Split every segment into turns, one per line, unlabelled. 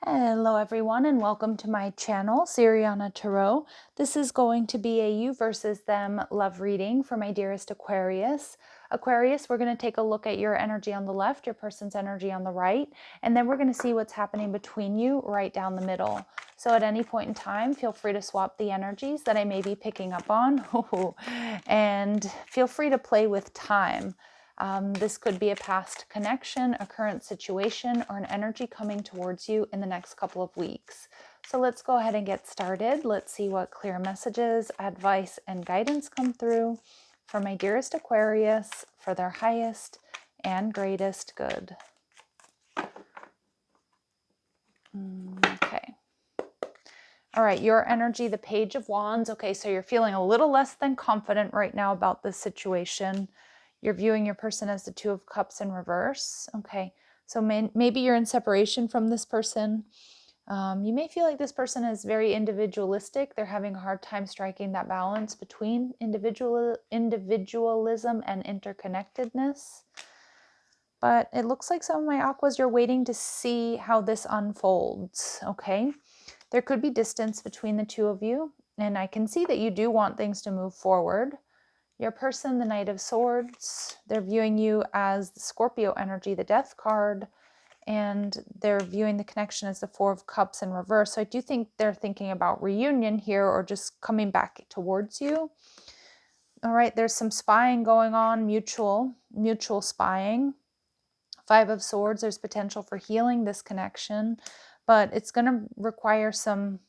Hello everyone and welcome to my channel, Siriana Tarot. This is going to be a you versus them love reading for my dearest Aquarius. Aquarius, we're going to take a look at your energy on the left, your person's energy on the right, and then we're going to see what's happening between you right down the middle. So at any point in time, feel free to swap the energies that I may be picking up on, and feel free to play with time. This could be a past connection, a current situation, or an energy coming towards you in the next couple of weeks. So let's go ahead and get started. Let's see what clear messages, advice, and guidance come through for my dearest Aquarius for their highest and greatest good. Okay. All right, your energy, the Page of Wands. Okay, so you're feeling a little less than confident right now about this situation. You're viewing your person as the Two of Cups in reverse. Okay, so maybe you're in separation from this person. You may feel like this person is very individualistic. They're having a hard time striking that balance between individualism and interconnectedness. But it looks like some of my aquas, you're waiting to see how this unfolds, okay? There could be distance between the two of you, and I can see that you do want things to move forward. Your person, the Knight of Swords, they're viewing you as the Scorpio energy, the Death card, and they're viewing the connection as the Four of Cups in reverse. So I do think they're thinking about reunion here or just coming back towards you. All right, there's some spying going on, mutual spying. Five of Swords, there's potential for healing this connection, but it's going to require some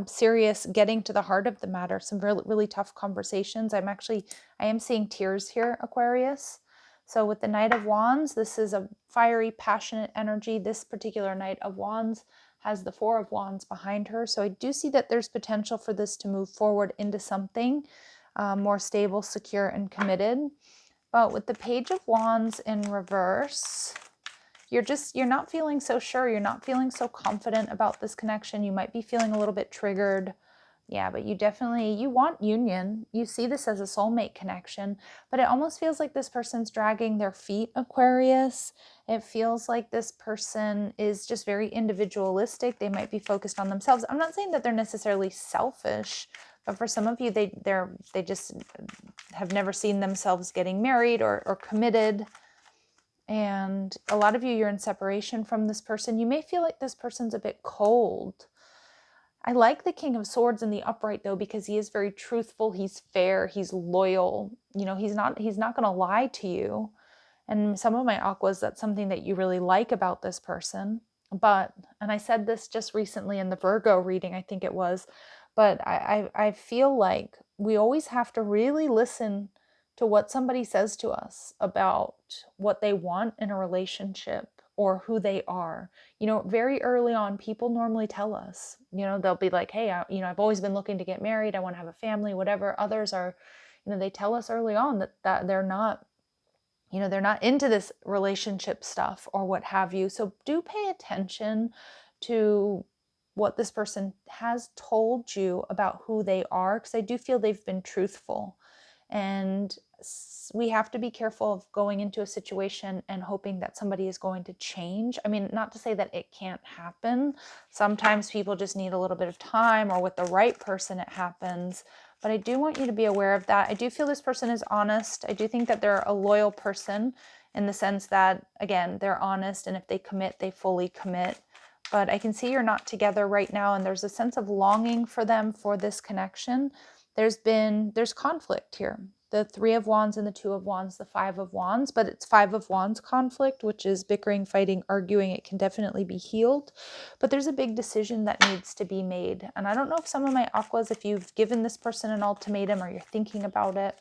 serious getting to the heart of the matter, some really, really tough conversations. I am seeing tears here, Aquarius. So with the Knight of Wands, this is a fiery, passionate energy. This particular Knight of Wands has the Four of Wands behind her. So I do see that there's potential for this to move forward into something more stable, secure, and committed. But with the Page of Wands in reverse, you're not feeling so sure. You're not feeling so confident about this connection. You might be feeling a little bit triggered. Yeah, but you want union. You see this as a soulmate connection, but it almost feels like this person's dragging their feet, Aquarius. It feels like this person is just very individualistic. They might be focused on themselves. I'm not saying that they're necessarily selfish, but for some of you, they just have never seen themselves getting married or committed. And a lot of you, you're in separation from this person. You may feel like this person's a bit cold. I like the King of Swords in the upright though, because he is very truthful. He's fair. He's loyal. You know, he's not going to lie to you. And some of my aquas, that's something that you really like about this person. But, and I said this just recently in the Virgo reading, I think it was, but I feel like we always have to really listen to what somebody says to us about what they want in a relationship or who they are. You know, very early on, people normally tell us, you know, they'll be like, hey, I've always been looking to get married. I want to have a family, whatever. Others are, they tell us early on that they're not, they're not into this relationship stuff or what have you. So do pay attention to what this person has told you about who they are, because I do feel they've been truthful. And we have to be careful of going into a situation and hoping that somebody is going to change. I mean, not to say that it can't happen. Sometimes people just need a little bit of time, or with the right person it happens. But I do want you to be aware of that. I do feel this person is honest. I do think that they're a loyal person in the sense that, again, they're honest, and if they commit, they fully commit. But I can see you're not together right now, and there's a sense of longing for them, for this connection. There's conflict here. The Three of Wands and the Two of Wands, the Five of Wands, but it's Five of Wands conflict, which is bickering, fighting, arguing. It can definitely be healed, but there's a big decision that needs to be made. And I don't know if some of my aquas, if you've given this person an ultimatum or you're thinking about it.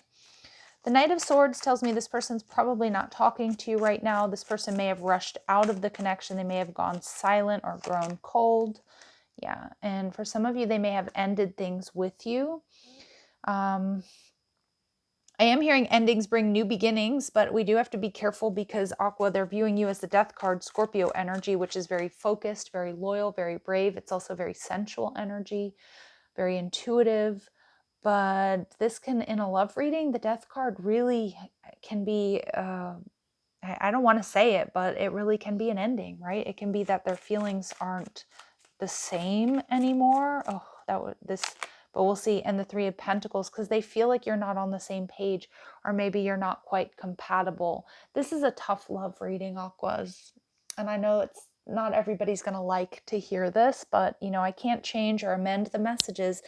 The Knight of Swords tells me this person's probably not talking to you right now. This person may have rushed out of the connection. They may have gone silent or grown cold. Yeah, and for some of you, they may have ended things with you. I am hearing endings bring new beginnings, but we do have to be careful because Aqua, they're viewing you as the Death card, Scorpio energy, which is very focused, very loyal, very brave. It's also very sensual energy, very intuitive. But this can, in a love reading, the Death card really can be I don't want to say it, but it really can be an ending, right? It can be that their feelings aren't the same anymore. Oh, that would this, but we'll see. And the Three of Pentacles, because they feel like you're not on the same page, or maybe you're not quite compatible. This is a tough love reading, Aquas. And I know it's not everybody's going to like to hear this, but you know, I can't change or amend the messages.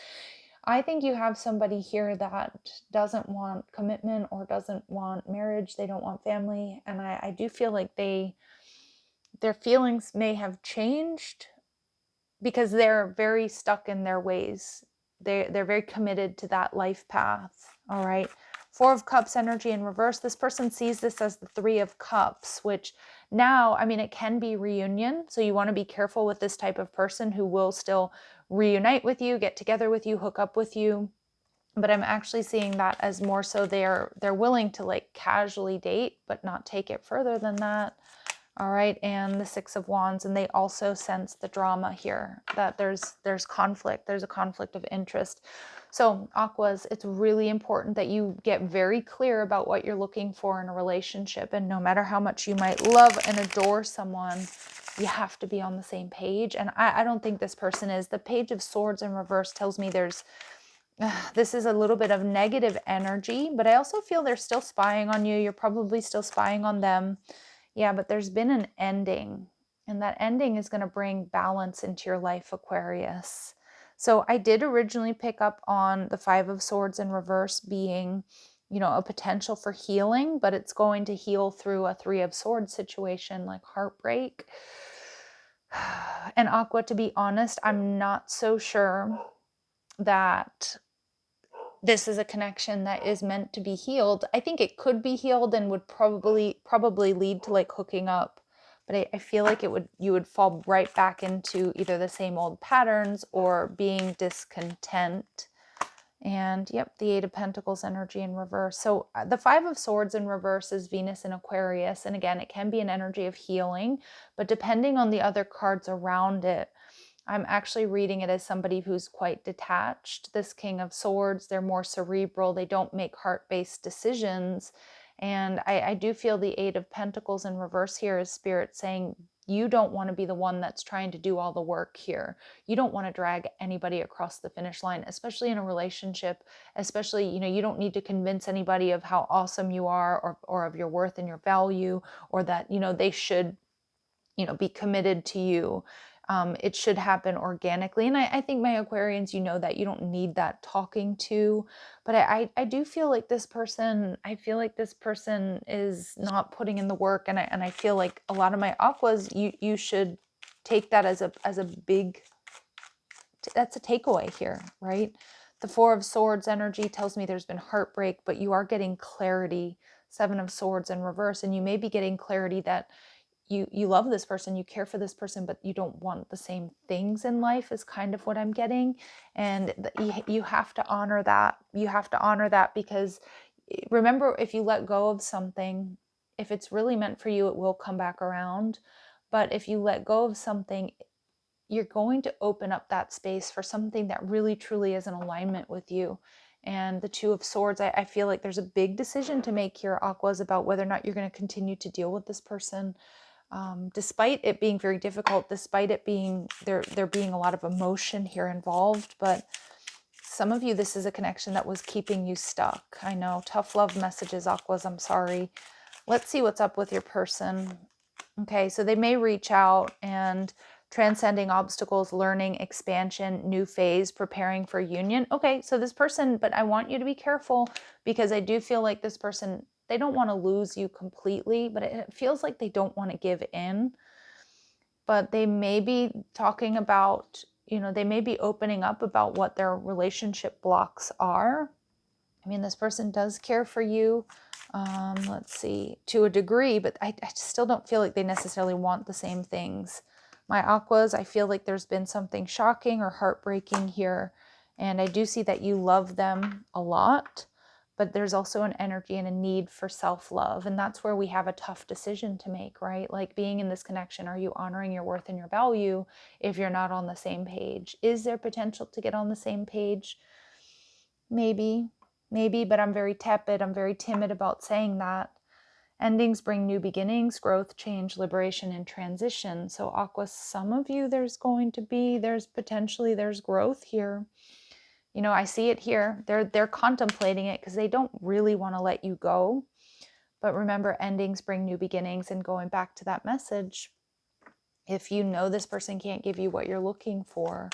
I think you have somebody here that doesn't want commitment or doesn't want marriage. They don't want family. And I do feel like their feelings may have changed because they're very stuck in their ways. They're very committed to that life path. All right. Four of Cups energy in reverse. This person sees this as the Three of Cups, which now, I mean, it can be reunion. So you want to be careful with this type of person who will still reunite with you, get together with you, hook up with you. But I'm actually seeing that as more so they're willing to like casually date, but not take it further than that. All right, and the Six of Wands, and they also sense the drama here, that there's conflict, there's a conflict of interest. So Aquas, it's really important that you get very clear about what you're looking for in a relationship, and no matter how much you might love and adore someone, you have to be on the same page. And I don't think this person is. The Page of Swords in reverse tells me this is a little bit of negative energy, but I also feel they're still spying on you. You're probably still spying on them. Yeah, but there's been an ending, and that ending is going to bring balance into your life, Aquarius. So I did originally pick up on the Five of Swords in reverse being, you know, a potential for healing, but it's going to heal through a Three of Swords situation like heartbreak. And Aqua, to be honest, I'm not so sure that this is a connection that is meant to be healed. I think it could be healed and would probably lead to like hooking up. But I feel like you would fall right back into either the same old patterns or being discontent. And yep, the Eight of Pentacles energy in reverse. So the Five of Swords in reverse is Venus in Aquarius. And again, it can be an energy of healing, but depending on the other cards around it, I'm actually reading it as somebody who's quite detached. This King of Swords, they're more cerebral. They don't make heart-based decisions. And I do feel the Eight of Pentacles in reverse here is Spirit saying, you don't want to be the one that's trying to do all the work here. You don't want to drag anybody across the finish line, especially in a relationship, especially, you know, you don't need to convince anybody of how awesome you are or of your worth and your value, or that, you know, they should, you know, be committed to you. It should happen organically. And I think my Aquarians, you know, that you don't need that talking to, but I do feel like this person, I feel like this person is not putting in the work. And I feel like a lot of my Aquas, you should take that as a big, that's a takeaway here, right? The Four of Swords energy tells me there's been heartbreak, but you are getting clarity. Seven of Swords in reverse, and you may be getting clarity that you love this person, you care for this person, but you don't want the same things in life is kind of what I'm getting. And you have to honor that. You have to honor that, because remember, if you let go of something, if it's really meant for you, it will come back around. But if you let go of something, you're going to open up that space for something that really truly is in alignment with you. And the Two of Swords, I feel like there's a big decision to make here, Aquas, about whether or not you're going to continue to deal with this person. Despite it being very difficult, despite it being there being a lot of emotion here involved, but some of you, this is a connection that was keeping you stuck. I know, tough love messages, Aquas, I'm sorry. Let's see what's up with your person. Okay, so they may reach out and transcending obstacles, learning, expansion, new phase, preparing for union. Okay, so this person, but I want you to be careful, because I do feel like this person, they don't want to lose you completely, but it feels like they don't want to give in. But they may be talking about, you know, they may be opening up about what their relationship blocks are. I mean, this person does care for you, let's see, to a degree, but I still don't feel like they necessarily want the same things. My Aquas, I feel like there's been something shocking or heartbreaking here, and I do see that you love them a lot, but there's also an energy and a need for self-love, and that's where we have a tough decision to make, right? Like, being in this connection, are you honoring your worth and your value if you're not on the same page? Is there potential to get on the same page? Maybe, but I'm very tepid. I'm very timid about saying that. Endings bring new beginnings, growth, change, liberation, and transition. So Aqua, some of you, there's potentially growth here. You know, I see it here. They're contemplating it because they don't really want to let you go. But remember, endings bring new beginnings. And going back to that message, if you know this person can't give you what you're looking for,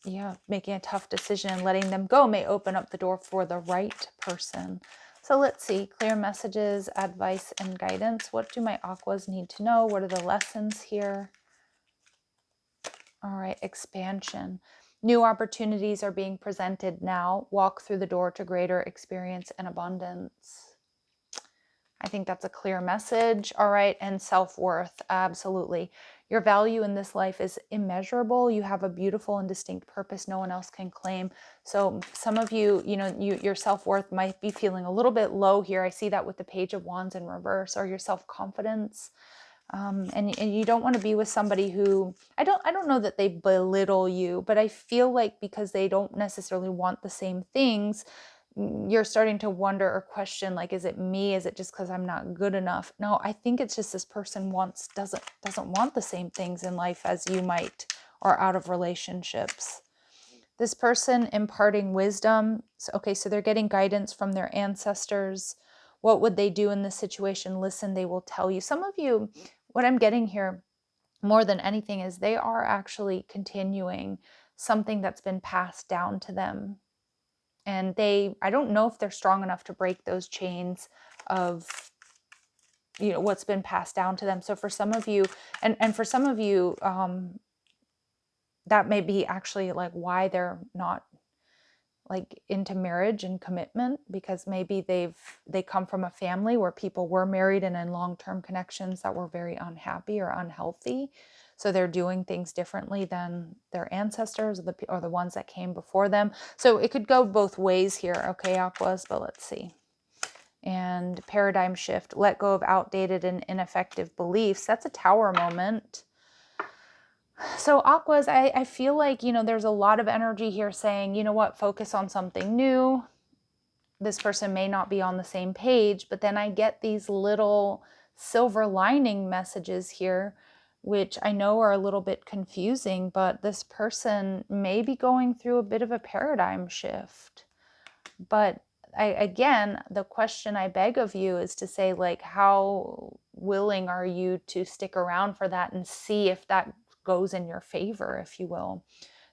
yeah, making a tough decision and letting them go may open up the door for the right person. So let's see, clear messages, advice, and guidance. What do my Aquas need to know? What are the lessons here? All right, expansion. New opportunities are being presented now. Walk through the door to greater experience and abundance. I think that's a clear message. All right, and self-worth, absolutely. Your value in this life is immeasurable. You have a beautiful and distinct purpose no one else can claim. So some of you, your self-worth might be feeling a little bit low here. I see that with the Page of Wands in reverse, or your self-confidence. And you don't want to be with somebody who, I don't know that they belittle you, but I feel like because they don't necessarily want the same things, you're starting to wonder or question, like, is it me? Is it just because I'm not good enough? No, I think it's just this person doesn't want the same things in life as you might, or out of relationships. This person imparting wisdom. So, okay, so they're getting guidance from their ancestors. What would they do in this situation? Listen, they will tell you. Some of you, what I'm getting here more than anything is they are actually continuing something that's been passed down to them. And I don't know if they're strong enough to break those chains of, what's been passed down to them. So for some of you, and for some of you, that may be actually like why they're not like into marriage and commitment, because maybe they come from a family where people were married and in long-term connections that were very unhappy or unhealthy. So they're doing things differently than their ancestors or the ones that came before them. So it could go both ways here, okay, Aquas, but let's see. And paradigm shift, let go of outdated and ineffective beliefs. That's a Tower moment. So Aquas, I feel like, there's a lot of energy here saying, you know what, focus on something new. This person may not be on the same page, but then I get these little silver lining messages here, which I know are a little bit confusing, but this person may be going through a bit of a paradigm shift. But again, the question I beg of you is to say, like, how willing are you to stick around for that and see if that goes in your favor, if you will.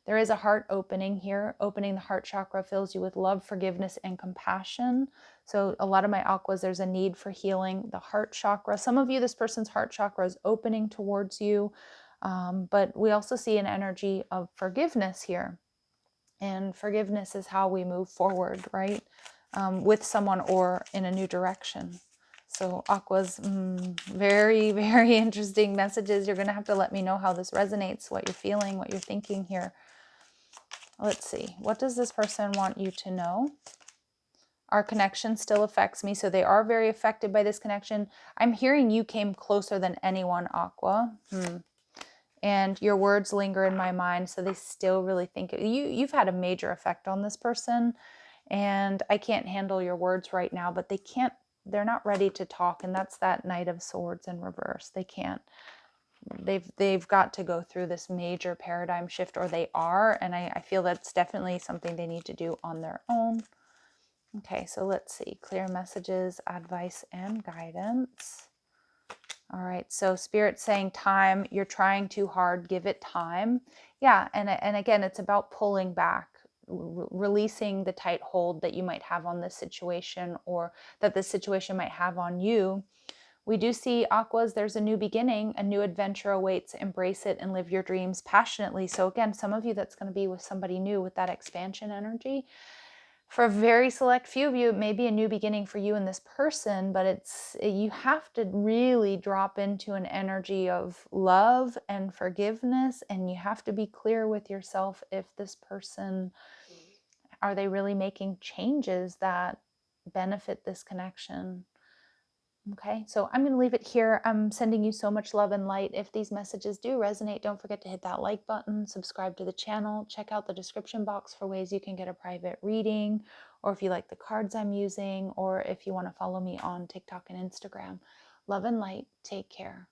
There is a heart opening here. Opening the heart chakra fills you with love, forgiveness, and compassion. So a lot of my Aquas, there's a need for healing the heart chakra. Some of you, this person's heart chakra is opening towards you, but we also see an energy of forgiveness here. And forgiveness is how we move forward, right? With someone or in a new direction. So Aquas, very, very interesting messages. You're going to have to let me know how this resonates, what you're feeling, what you're thinking here. Let's see. What does this person want you to know? Our connection still affects me. So they are very affected by this connection. I'm hearing you came closer than anyone, Aqua. And your words linger in my mind. So they still really think you've had a major effect on this person. And I can't handle your words right now, but they're not ready to talk. And that's that Knight of Swords in reverse. They can't. They've got to go through this major paradigm shift, or they are, and I feel that's definitely something they need to do on their own. Okay, so let's see. Clear messages, advice, and guidance. All right, so Spirit saying time, you're trying too hard, give it time. Yeah, and again, it's about pulling back, releasing the tight hold that you might have on this situation, or that this situation might have on you. We do see, Aquas, there's a new beginning, a new adventure awaits. Embrace it and live your dreams passionately. So again, some of you, that's going to be with somebody new with that expansion energy. For a very select few of you, it may be a new beginning for you and this person, but you have to really drop into an energy of love and forgiveness, and you have to be clear with yourself if this person, are they really making changes that benefit this connection? Okay, so I'm going to leave it here. I'm sending you so much love and light. If these messages do resonate, don't forget to hit that like button, subscribe to the channel, check out the description box for ways you can get a private reading, or if you like the cards I'm using, or if you want to follow me on TikTok and Instagram. Love and light. Take care.